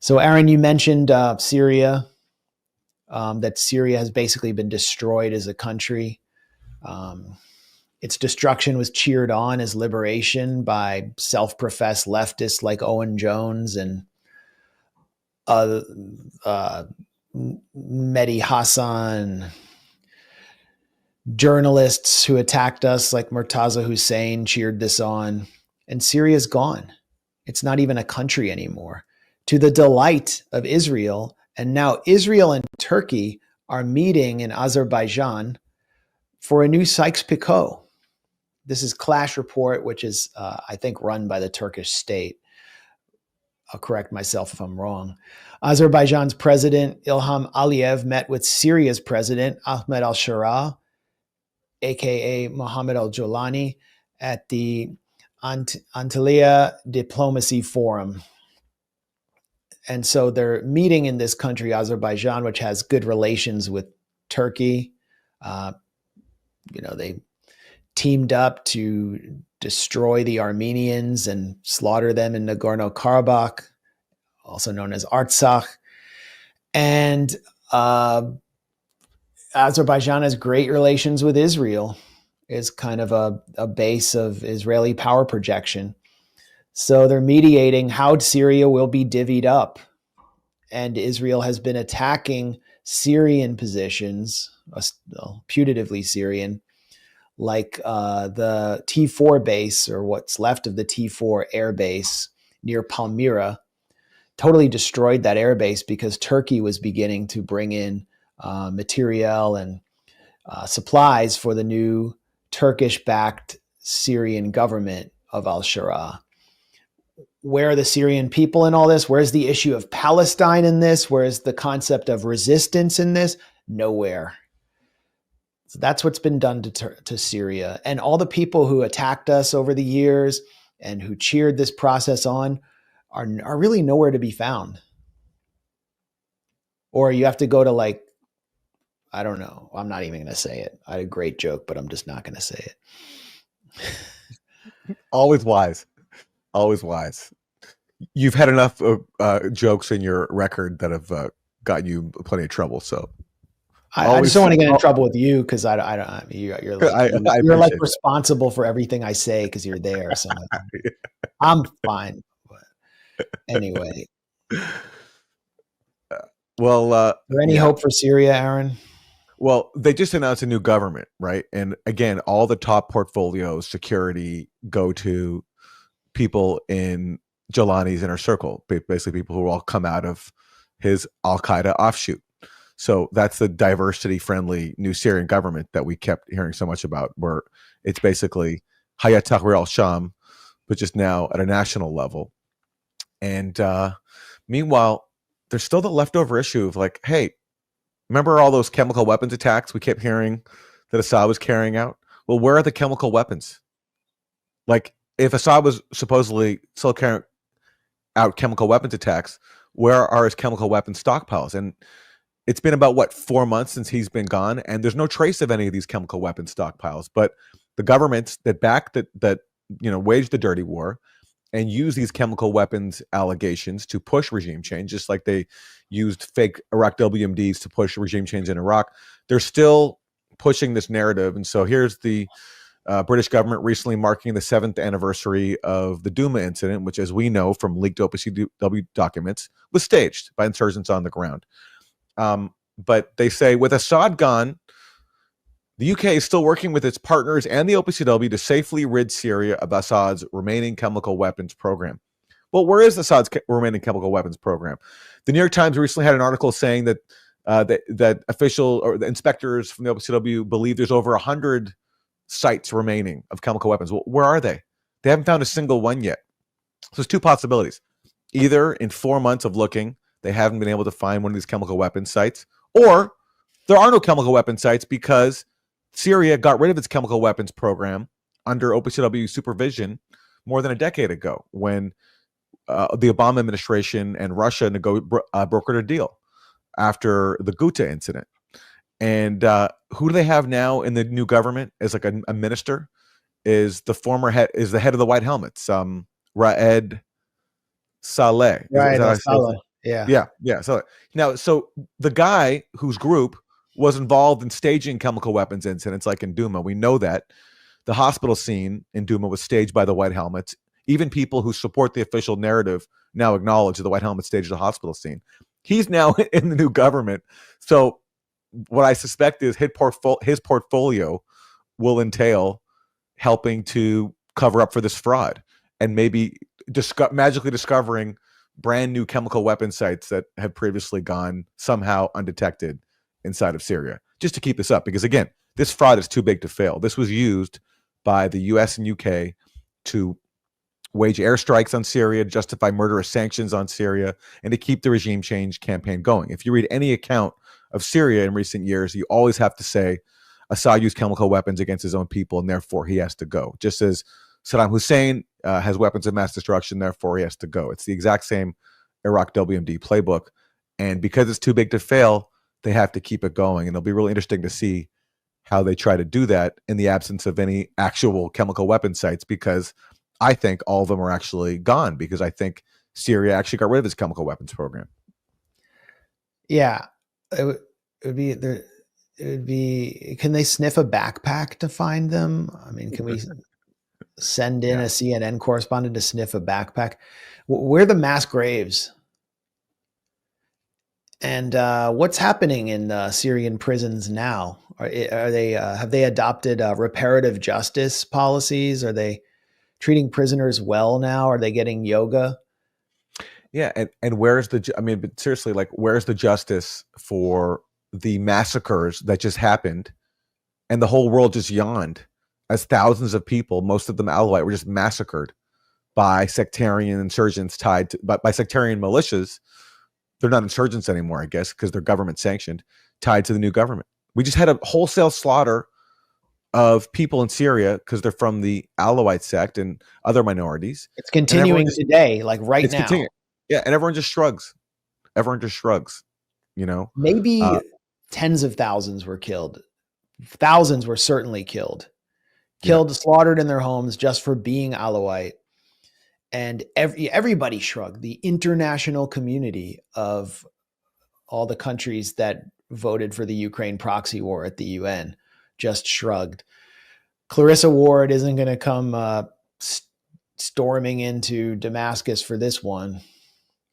So, Aaron, you mentioned Syria, that Syria has basically been destroyed as a country. Um, its destruction was cheered on as liberation by self-professed leftists like Owen Jones and uh, uh, Mehdi Hassan, journalists who attacked us like Murtaza Hussein cheered this on. And Syria's gone. It's not even a country anymore, to the delight of Israel. And now Israel and Turkey are meeting in Azerbaijan for a new Sykes-Picot. This is Clash Report, which is, I think, run by the Turkish state. I'll correct myself if I'm wrong. Azerbaijan's president, Ilham Aliyev, met with Syria's president, Ahmed al-Shara, aka Mohammed al-Jolani, at the Antalya Diplomacy Forum. And so they're meeting in this country, Azerbaijan, which has good relations with Turkey. They teamed up to destroy the Armenians and slaughter them in Nagorno-Karabakh, also known as Artsakh. And Azerbaijan has great relations with Israel. Is kind of a base of Israeli power projection. So they're mediating how Syria will be divvied up. And Israel has been attacking Syrian positions, putatively Syrian, like the T4 base, or what's left of the T4 air base near Palmyra. Totally destroyed that air base because Turkey was beginning to bring in materiel and supplies for the new Turkish-backed Syrian government of al-Shara. Where are the Syrian people in all this? Where's the issue of Palestine in this? Where's the concept of resistance in this? Nowhere. So that's what's been done to Syria. And all the people who attacked us over the years and who cheered this process on are really nowhere to be found. Or you have to go to I don't know. I'm not even going to say it. I had a great joke, but I'm just not going to say it. Always wise. Always wise. You've had enough jokes in your record that have gotten you plenty of trouble. So I just don't want to get in trouble with you because you're like responsible for everything I say because you're there. So I'm fine. But anyway. Well, is there any hope for Syria, Aaron? Well, they just announced a new government, right? And again, all the top portfolios, security go to people in Jolani's inner circle, basically people who all come out of his Al-Qaeda offshoot. So that's the diversity-friendly new Syrian government that we kept hearing so much about, where it's basically Hayat Tahrir al-Sham, but just now at a national level. And meanwhile, there's still the leftover issue of hey, remember all those chemical weapons attacks we kept hearing that Assad was carrying out? Well, where are the chemical weapons? If Assad was supposedly still carrying out chemical weapons attacks, where are his chemical weapons stockpiles? And it's been about 4 months since he's been gone, and there's no trace of any of these chemical weapons stockpiles. But the governments that waged the dirty war and used these chemical weapons allegations to push regime change, just like they used fake Iraq WMDs to push regime change in Iraq, they're still pushing this narrative. And so here's the British government recently marking the 7th anniversary of the Duma incident, which, as we know from leaked OPCW documents, was staged by insurgents on the ground. But they say with Assad gone, the UK is still working with its partners and the OPCW to safely rid Syria of Assad's remaining chemical weapons program. Well, where is Assad's remaining chemical weapons program? The New York Times recently had an article saying that that official or the inspectors from the OPCW believe there's over 100 sites remaining of chemical weapons. Well, where are they? They haven't found a single one yet. So there's two possibilities. Either in 4 months of looking, they haven't been able to find one of these chemical weapons sites, or there are no chemical weapons sites because Syria got rid of its chemical weapons program under OPCW supervision more than a decade ago when the Obama administration and Russia brokered a deal after the Ghouta incident. And who do they have now in the new government as a minister? Is the head of the White Helmets, Raed Saleh. Right, Saleh. Yeah. Yeah. So now, so the guy whose group was involved in staging chemical weapons incidents like in Duma, we know that the hospital scene in Duma was staged by the White Helmets. Even people who support the official narrative now acknowledge that the White Helmets staged the hospital scene. He's now in the new government. So what I suspect is his portfolio will entail helping to cover up for this fraud and maybe magically discovering brand new chemical weapon sites that have previously gone somehow undetected inside of Syria, just to keep this up. Because again, this fraud is too big to fail. This was used by the US and UK to wage airstrikes on Syria, justify murderous sanctions on Syria, and to keep the regime change campaign going. If you read any account of Syria in recent years, you always have to say Assad used chemical weapons against his own people, and therefore he has to go. Just as Saddam Hussein has weapons of mass destruction, therefore he has to go. It's the exact same Iraq WMD playbook. And because it's too big to fail, they have to keep it going. And it'll be really interesting to see how they try to do that in the absence of any actual chemical weapon sites, because I think all of them are actually gone, because I think Syria actually got rid of its chemical weapons program. Yeah. It would be there. It would be, can they sniff a backpack to find them? I mean, can we send in a CNN correspondent to sniff a backpack? Where are the mass graves? And what's happening in Syrian prisons now? Are they have they adopted reparative justice policies? Are they treating prisoners well now? Are they getting yoga? Yeah, and where's the? I mean, but seriously, like, where's the justice for the massacres that just happened, and the whole world just yawned as thousands of people, most of them Alawite, were just massacred by sectarian insurgents tied to, by sectarian militias. They're not insurgents anymore, I guess, because they're government sanctioned, tied to the new government. We just had a wholesale slaughter of people in Syria because they're from the Alawite sect and other minorities. It's continuing today, like right now. Continuing. Yeah, and everyone just shrugs. Everyone just shrugs. You know, maybe tens of thousands were killed. Thousands were certainly killed, slaughtered in their homes just for being Alawite. And everybody shrugged. The international community of all the countries that voted for the Ukraine proxy war at the UN just shrugged. Clarissa Ward isn't going to come storming into Damascus for this one.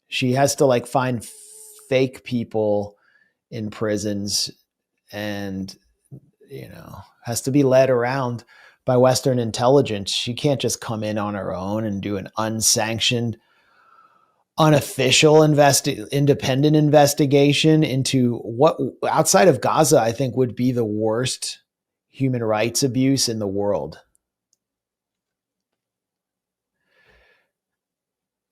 She has to like find fake people in prisons and, you know, has to be led around by Western intelligence. She can't just come in on her own and do an unsanctioned, unofficial independent investigation into what outside of Gaza, I think, would be the worst human rights abuse in the world.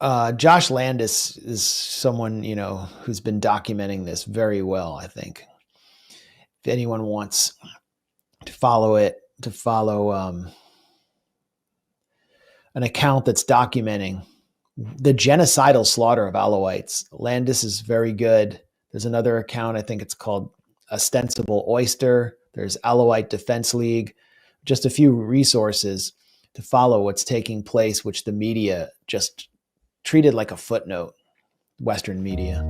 Josh Landis is someone, you know, who's been documenting this very well, I think. If anyone wants to follow an account that's documenting the genocidal slaughter of Alawites, Landis is very good. There's another account, I think it's called Ostensible Oyster. There's Alawite Defense League, just a few resources to follow what's taking place, which the media just treated like a footnote, Western media.